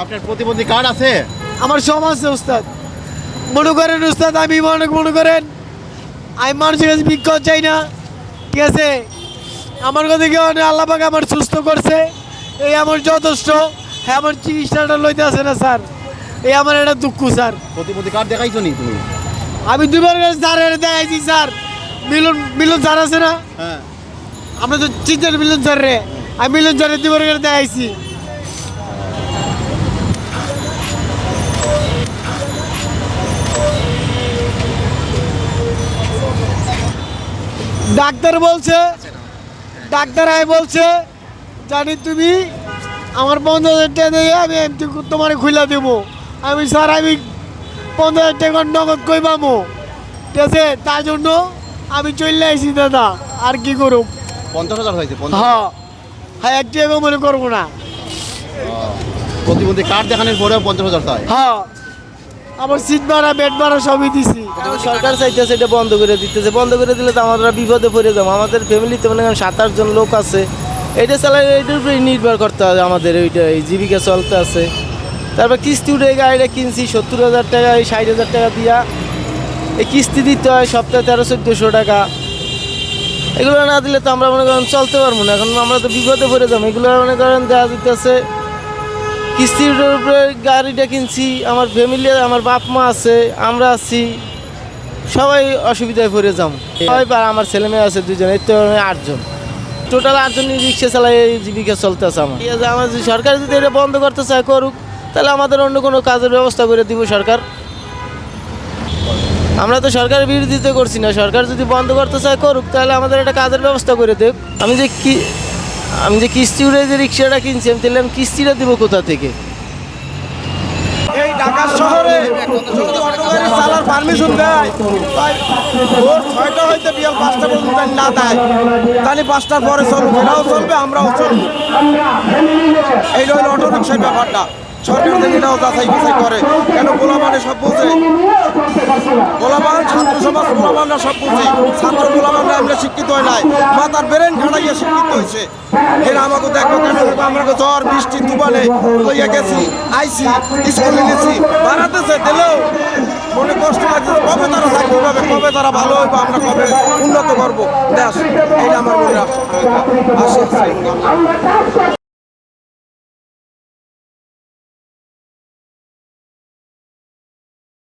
আপনার প্রতিবন্ধী কার্ড আছে? আমার সব আছে উস্তাদ। মনে করেন উস্তাদ, আমি মনে করেন আমি মানুষের কাছে ভিক্ষা চাই না, ঠিক আছে? আমার কথা কেউ আল্লাহ পাক আমার সুস্থ করছে, এই আমার যথেষ্ট। হ্যাঁ, আমার চিকিৎসাটা লইতে আসে না স্যার, এই আমার একটা দুঃখ স্যার। প্রতিবন্ধী কার্ড দেখাইছো নি তুমি? আমি দুবার স্যার দেখাইছি স্যার। মিলন স্যার আছে না, হ্যাঁ। আমরা তো চিন্তার মিলন স্যার রে, আমি মিলন স্যারের দুবার দেখাইছি। ডাক্তার বলছে জানি তুমি আমার 15,000 টাকা দিয়ে আমি তোমার খুলে দেবো। আমি স্যার আমি 15,000 টাকা নগদ কই পাবো, ঠিক আছে? তার জন্য আমি চলে আসি দাদা, আর কি করুক। 50,000 হয়েছে? হ্যাঁ হ্যাঁ, একটু এগো মনে করবো না। প্রতিবন্ধী কার্ড দেখানোর পরেও 50,000 চাই? হ্যাঁ, আমার সিট ভাড়া বেড ভাড়া সবই দিছি। সরকার চাইতেছে এটা বন্ধ করে দিতেছে, বন্ধ করে দিলে তো আমরা বিপদে পড়ে যাবো। আমাদের ফ্যামিলিতে মনে করেন 7-8 জন লোক আছে, এটা চালাই এটার উপরে নির্ভর করতে হবে আমাদের, এইটা এই জীবিকা চলতে আছে। তারপর কিস্তি উঠে গাড়িটা কিনছি 70,000 টাকা, এই 60,000 টাকা দিয়া এই কিস্তি দিতে হয় সপ্তাহে 1300-1400 টাকা। এগুলো না দিলে তো আমরা মনে করেন চলতে পারবো না, এখন আমরা তো বিপদে পড়ে যাবো। এগুলো মনে করেন দেওয়া দিতেছে কিস্তির উপরে গাড়িটা কিনছি, আমার ফ্যামিলি, আমার বাপ মা আছে, আমরা আছি, সবাই অসুবিধায় পড়ে যাম। সবাই আমার ছেলে মেয়ে আছে 2 জন, এর তো 8 জন, টোটাল 8 জনই রিক্সা চালাই, এই জীবিকা চলতেছে আমার। ঠিক আছে, আমার যদি সরকার যদি এটা বন্ধ করতে চায় করুক, তাহলে আমাদের অন্য কোনো কাজের ব্যবস্থা করে দিব সরকার। আমরা তো সরকারের বিরোধিতা করছি না, সরকার যদি বন্ধ করতে চায় করুক, তাহলে আমাদের একটা কাজের ব্যবস্থা করে দেব। আমি যে কিস্তি উড়ে যে রিক্সাটা কিনছি, তাহলে আমি কিস্তিটা দিব কোথা থেকে? এই ঢাকা শহরে যদি অটো গাড়ি চালার পারমিশন দেয়, তাই ভোর 6টা হইতে বিয়াল 5টা পর্যন্ত না দেয়, তাহলে 5টার পরে চলবে, এরাও চলবে, আমরাও চলবো। এই হলো অটো রিক্সার ব্যাপারটা। সরকার থেকে এটাও যাচাই বাছাই করে, কেন গোলামানে সব বোঝে, গোলামান ছাত্র সমাজ গোলামানরা সব বোঝে। ছাত্র গোলামানরা আমরা শিক্ষিত হয় নাই, মাথার ব্রেন খাটাইয়া শিক্ষিত হয়েছে। এরা আমাকে দেখবো কেন, আমরা জ্বর বৃষ্টি তুফানে লইয়া গেছি, আইসি স্কুলে গেছি, বাড়াতেছে দিলেও মনে কষ্ট লাগছে। কবে তারা চাকরি পাবে, কবে তারা ভালো হইব, আমরা কবে উন্নত করবো দেশ, এইটা আমার মনে আসে।